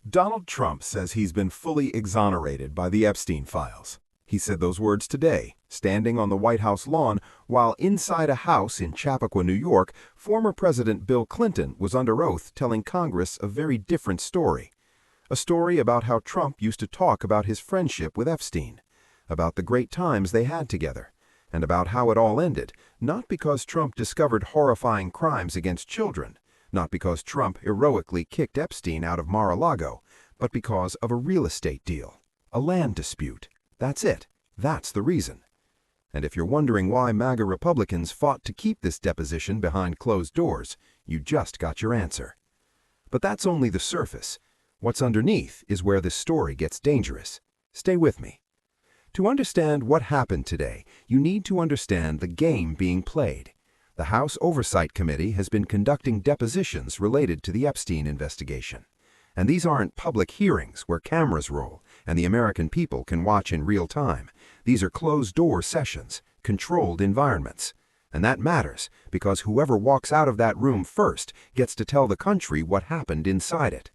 Donald Trump says he's been fully exonerated by the Epstein files. He said those words today, standing on the White House lawn, while inside a house in Chappaqua, New York, former President Bill Clinton was under oath telling Congress a very different story. A story about how Trump used to talk about his friendship with Epstein, about the great times they had together, and about how it all ended, not because Trump discovered horrifying crimes against children, not because Trump heroically kicked Epstein out of Mar-a-Lago, but because of a real estate deal, a land dispute. That's it. That's the reason. And if you're wondering why MAGA Republicans fought to keep this deposition behind closed doors, you just got your answer. But that's only the surface. What's underneath is where this story gets dangerous. Stay with me. To understand what happened today, you need to understand the game being played. The House Oversight Committee has been conducting depositions related to the Epstein investigation. And these aren't public hearings where cameras roll and the American people can watch in real time. These are closed-door sessions, controlled environments. And that matters because whoever walks out of that room first gets to tell the country what happened inside it.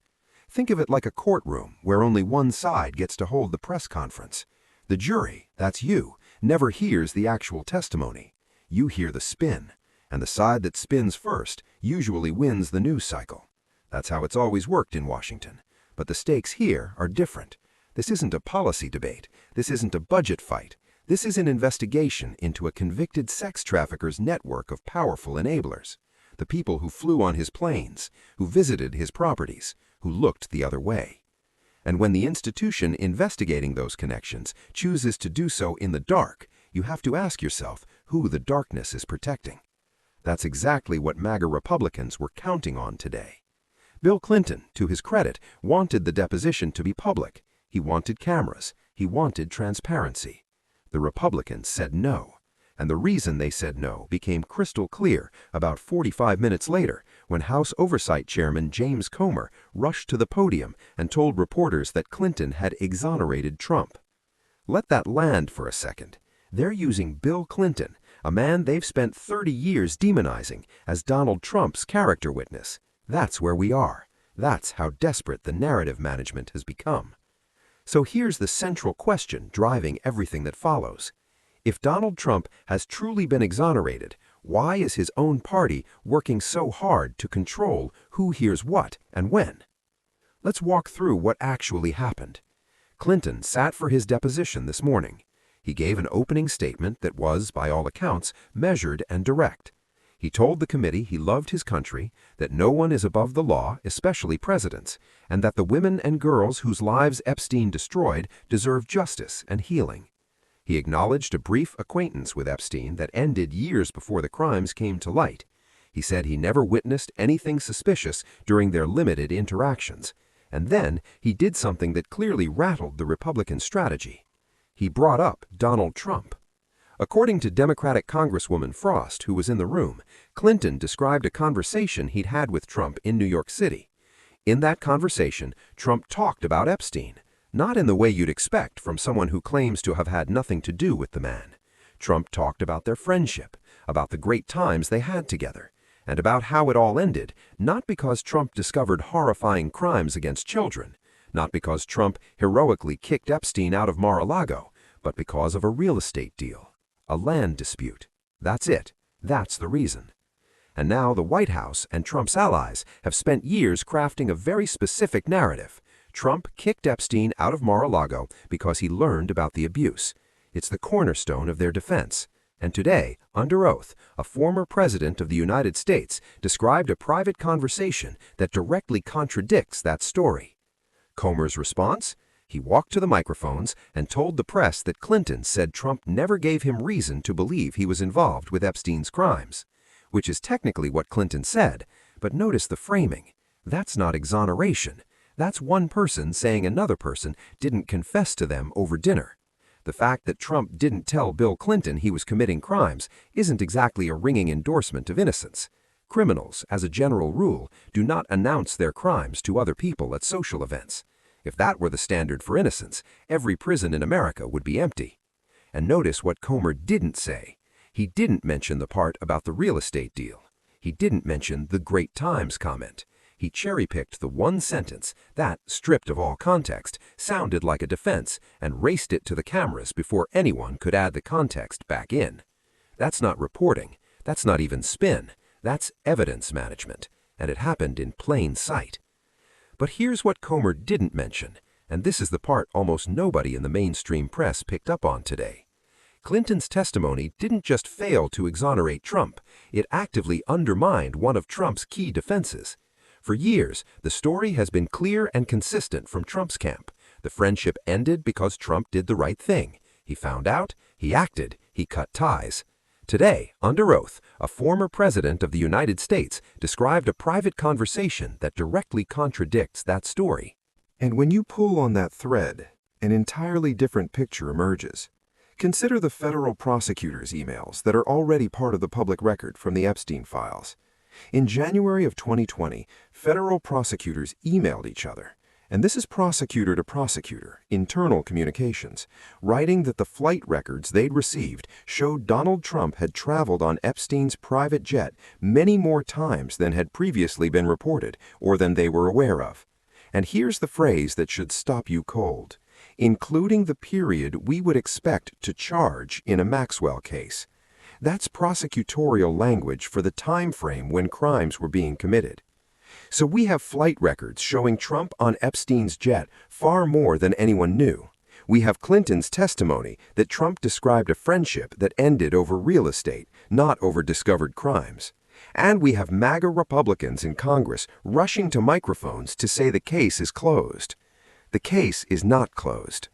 Think of it like a courtroom where only one side gets to hold the press conference. The jury, that's you, never hears the actual testimony. You hear the spin. And the side that spins first usually wins the news cycle. That's how it's always worked in Washington. But the stakes here are different. This isn't a policy debate. This isn't a budget fight. This is an investigation into a convicted sex trafficker's network of powerful enablers. The people who flew on his planes, who visited his properties, who looked the other way. And when the institution investigating those connections chooses to do so in the dark, you have to ask yourself who the darkness is protecting. That's exactly what MAGA Republicans were counting on today. Bill Clinton, to his credit, wanted the deposition to be public. He wanted cameras. He wanted transparency. The Republicans said no. And the reason they said no became crystal clear about 45 minutes later when House Oversight Chairman James Comer rushed to the podium and told reporters that Clinton had exonerated Trump. Let that land for a second. They're using Bill Clinton, a man they've spent 30 years demonizing, as Donald Trump's character witness. That's where we are. That's how desperate the narrative management has become. So here's the central question driving everything that follows. If Donald Trump has truly been exonerated, why is his own party working so hard to control who hears what and when? Let's walk through what actually happened. Clinton sat for his deposition this morning. He gave an opening statement that was, by all accounts, measured and direct. He told the committee he loved his country, that no one is above the law, especially presidents, and that the women and girls whose lives Epstein destroyed deserve justice and healing. He acknowledged a brief acquaintance with Epstein that ended years before the crimes came to light. He said he never witnessed anything suspicious during their limited interactions. And then he did something that clearly rattled the Republican strategy. He brought up Donald Trump. According to Democratic Congresswoman Frost, who was in the room, Clinton described a conversation he'd had with Trump in New York City. In that conversation, Trump talked about Epstein, not in the way you'd expect from someone who claims to have had nothing to do with the man. Trump talked about their friendship, about the great times they had together, and about how it all ended, not because Trump discovered horrifying crimes against children, not because Trump heroically kicked Epstein out of Mar-a-Lago, but because of a real estate deal, a land dispute. That's it. That's the reason. And now the White House and Trump's allies have spent years crafting a very specific narrative. Trump kicked Epstein out of Mar-a-Lago because he learned about the abuse. It's the cornerstone of their defense. And today, under oath, a former president of the United States described a private conversation that directly contradicts that story. Comer's response? He walked to the microphones and told the press that Clinton said Trump never gave him reason to believe he was involved with Epstein's crimes, which is technically what Clinton said, but notice the framing. That's not exoneration. That's one person saying another person didn't confess to them over dinner. The fact that Trump didn't tell Bill Clinton he was committing crimes isn't exactly a ringing endorsement of innocence. Criminals, as a general rule, do not announce their crimes to other people at social events. If that were the standard for innocence, every prison in America would be empty. And notice what Comer didn't say. He didn't mention the part about the real estate deal. He didn't mention the great times comment. He cherry-picked the one sentence that, stripped of all context, sounded like a defense and raced it to the cameras before anyone could add the context back in. That's not reporting. That's not even spin. That's evidence management, and it happened in plain sight. But here's what Comer didn't mention, and this is the part almost nobody in the mainstream press picked up on today. Clinton's testimony didn't just fail to exonerate Trump, it actively undermined one of Trump's key defenses. For years, the story has been clear and consistent from Trump's camp. The friendship ended because Trump did the right thing. He found out, he acted, he cut ties. Today, under oath, a former president of the United States described a private conversation that directly contradicts that story. And when you pull on that thread, an entirely different picture emerges. Consider the federal prosecutor's emails that are already part of the public record from the Epstein files. In January of 2020, federal prosecutors emailed each other, and this is prosecutor to prosecutor, internal communications, writing that the flight records they'd received showed Donald Trump had traveled on Epstein's private jet many more times than had previously been reported or than they were aware of. And here's the phrase that should stop you cold, including the period we would expect to charge in a Maxwell case. That's prosecutorial language for the time frame when crimes were being committed. So we have flight records showing Trump on Epstein's jet far more than anyone knew. We have Clinton's testimony that Trump described a friendship that ended over real estate, not over discovered crimes. And we have MAGA Republicans in Congress rushing to microphones to say the case is closed. The case is not closed.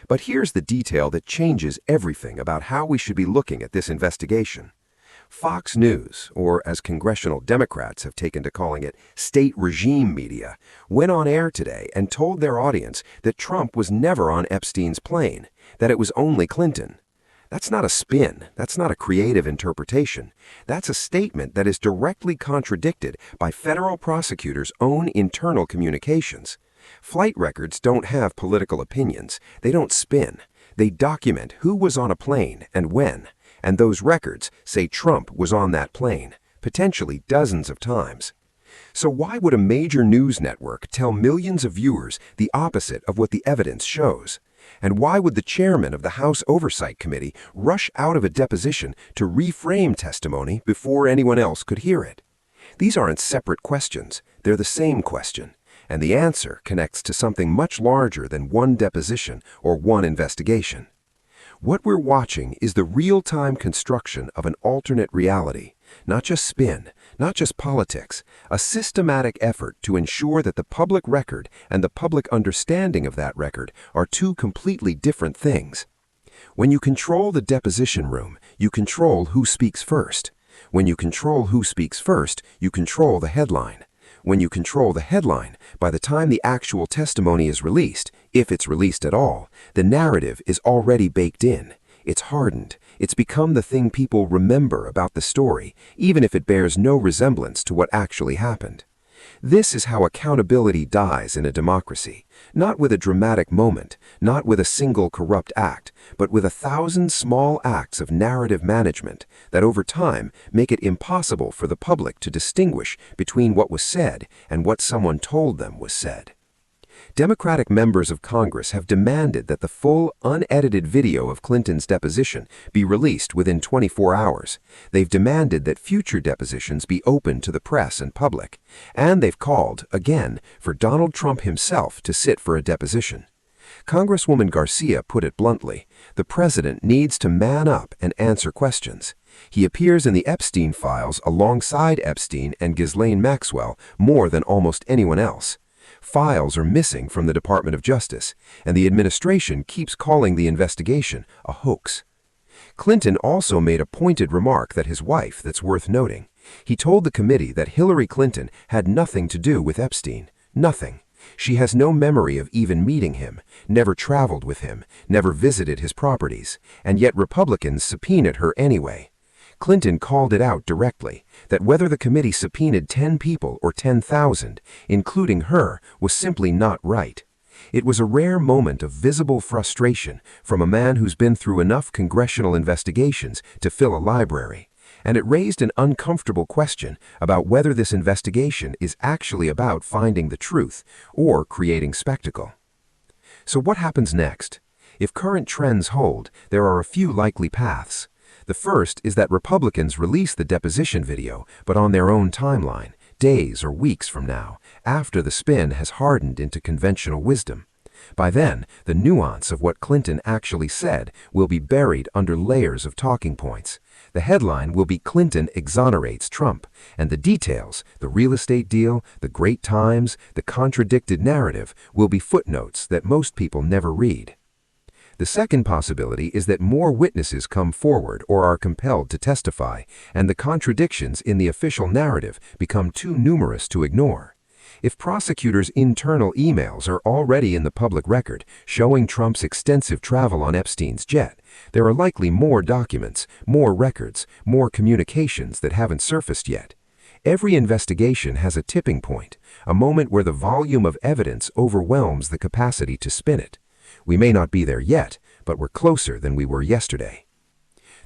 But here's the detail that changes everything about how we should be looking at this investigation. Fox News, or as congressional Democrats have taken to calling it, state regime media, went on air today and told their audience that Trump was never on Epstein's plane, that it was only Clinton. That's not a spin. That's not a creative interpretation. That's a statement that is directly contradicted by federal prosecutors' own internal communications. Flight records don't have political opinions. They don't spin. They document who was on a plane and when, and those records say Trump was on that plane, potentially dozens of times. So why would a major news network tell millions of viewers the opposite of what the evidence shows? And why would the chairman of the House Oversight Committee rush out of a deposition to reframe testimony before anyone else could hear it? These aren't separate questions. They're the same question. And the answer connects to something much larger than one deposition or one investigation. What we're watching is the real-time construction of an alternate reality, not just spin, not just politics, a systematic effort to ensure that the public record and the public understanding of that record are two completely different things. When you control the deposition room, you control who speaks first. When you control who speaks first, you control the headline. When you control the headline, by the time the actual testimony is released, if it's released at all, the narrative is already baked in. It's hardened. It's become the thing people remember about the story, even if it bears no resemblance to what actually happened. This is how accountability dies in a democracy, not with a dramatic moment, not with a single corrupt act, but with 1,000 small acts of narrative management that over time make it impossible for the public to distinguish between what was said and what someone told them was said. Democratic members of Congress have demanded that the full, unedited video of Clinton's deposition be released within 24 hours. They've demanded that future depositions be open to the press and public. And they've called, again, for Donald Trump himself to sit for a deposition. Congresswoman Garcia put it bluntly, the president needs to man up and answer questions. He appears in the Epstein files alongside Epstein and Ghislaine Maxwell more than almost anyone else. Files are missing from the Department of Justice, and the administration keeps calling the investigation a hoax. Clinton also made a pointed remark that his wife that's worth noting. He told the committee that Hillary Clinton had nothing to do with Epstein. Nothing. She has no memory of even meeting him, never traveled with him, never visited his properties, and yet Republicans subpoenaed her anyway. Clinton called it out directly, that whether the committee subpoenaed 10 people or 10,000, including her, was simply not right. It was a rare moment of visible frustration from a man who's been through enough congressional investigations to fill a library. And it raised an uncomfortable question about whether this investigation is actually about finding the truth or creating spectacle. So what happens next? If current trends hold, there are a few likely paths. The first is that Republicans release the deposition video, but on their own timeline, days or weeks from now, after the spin has hardened into conventional wisdom. By then, the nuance of what Clinton actually said will be buried under layers of talking points. The headline will be "Clinton exonerates Trump," and the details, the real estate deal, the great times, the contradicted narrative, will be footnotes that most people never read. The second possibility is that more witnesses come forward or are compelled to testify, and the contradictions in the official narrative become too numerous to ignore. If prosecutors' internal emails are already in the public record, showing Trump's extensive travel on Epstein's jet, there are likely more documents, more records, more communications that haven't surfaced yet. Every investigation has a tipping point, a moment where the volume of evidence overwhelms the capacity to spin it. We may not be there yet, but we're closer than we were yesterday.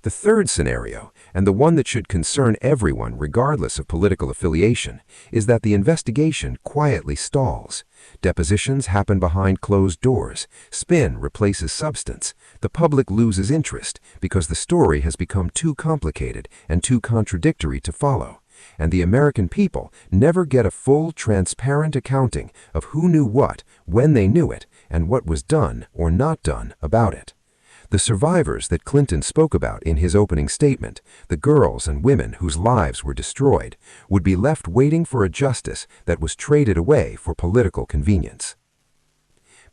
The third scenario, and the one that should concern everyone regardless of political affiliation, is that the investigation quietly stalls. Depositions happen behind closed doors, spin replaces substance, the public loses interest because the story has become too complicated and too contradictory to follow, and the American people never get a full, transparent accounting of who knew what, when they knew it, and what was done or not done about it. The survivors that Clinton spoke about in his opening statement, the girls and women whose lives were destroyed, would be left waiting for a justice that was traded away for political convenience.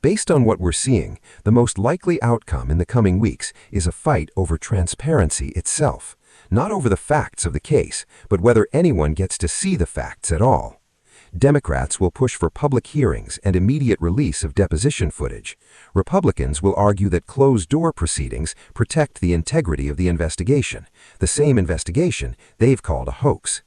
Based on what we're seeing, the most likely outcome in the coming weeks is a fight over transparency itself, not over the facts of the case, but whether anyone gets to see the facts at all. Democrats will push for public hearings and immediate release of deposition footage. Republicans will argue that closed-door proceedings protect the integrity of the investigation, the same investigation they've called a hoax.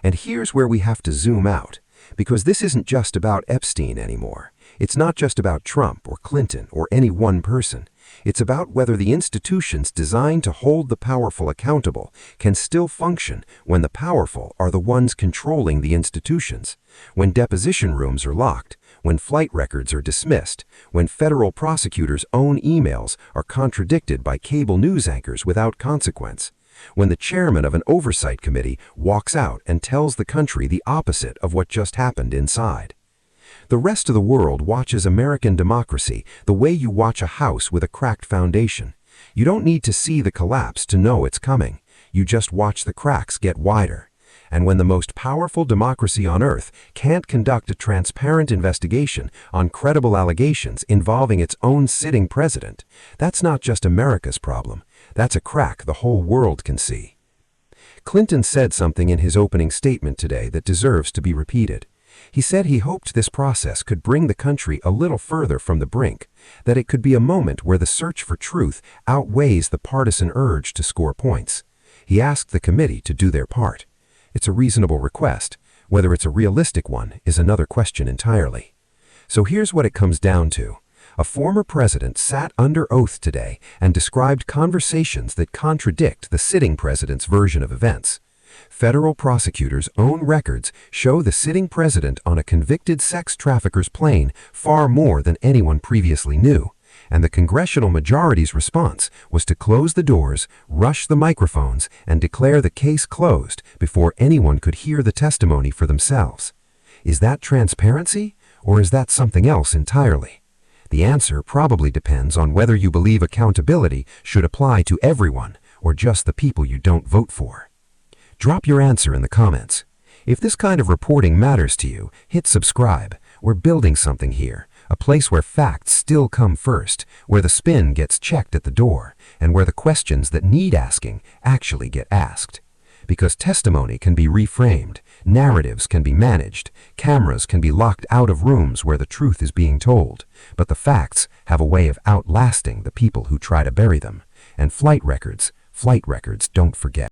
And here's where we have to zoom out, because this isn't just about Epstein anymore. It's not just about Trump or Clinton or any one person. It's about whether the institutions designed to hold the powerful accountable can still function when the powerful are the ones controlling the institutions, when deposition rooms are locked, when flight records are dismissed, when federal prosecutors' own emails are contradicted by cable news anchors without consequence, when the chairman of an oversight committee walks out and tells the country the opposite of what just happened inside. The rest of the world watches American democracy the way you watch a house with a cracked foundation. You don't need to see the collapse to know it's coming. You just watch the cracks get wider. And when the most powerful democracy on earth can't conduct a transparent investigation on credible allegations involving its own sitting president, that's not just America's problem. That's a crack the whole world can see. Clinton said something in his opening statement today that deserves to be repeated. He said he hoped this process could bring the country a little further from the brink, that it could be a moment where the search for truth outweighs the partisan urge to score points. He asked the committee to do their part. It's a reasonable request. Whether it's a realistic one is another question entirely. So here's what it comes down to. A former president sat under oath today and described conversations that contradict the sitting president's version of events. Federal prosecutors' own records show the sitting president on a convicted sex trafficker's plane far more than anyone previously knew, and the congressional majority's response was to close the doors, rush the microphones, and declare the case closed before anyone could hear the testimony for themselves. Is that transparency, or is that something else entirely? The answer probably depends on whether you believe accountability should apply to everyone or just the people you don't vote for. Drop your answer in the comments. If this kind of reporting matters to you, hit subscribe. We're building something here, a place where facts still come first, where the spin gets checked at the door, and where the questions that need asking actually get asked. Because testimony can be reframed, narratives can be managed, cameras can be locked out of rooms where the truth is being told, but the facts have a way of outlasting the people who try to bury them. And flight records don't forget.